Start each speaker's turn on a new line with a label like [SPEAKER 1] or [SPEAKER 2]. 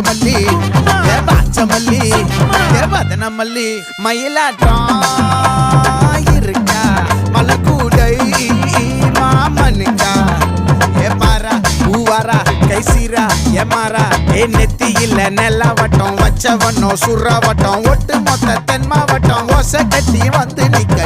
[SPEAKER 1] மல்லி பாச்ச மல்லி வதன மல்லி மயிலாட்டம் இருக்கா மலக்கூடை மாமனுக்கா பாரா பூவாரா கைசீரா ஏமாறா நெத்தி இல்ல நெல்லாவட்டம் வச்சவண்ணம் சுறாவட்டம் ஒட்டு மொத்த தென் மாவட்டம் ஓசை கட்டி வந்து நிக்க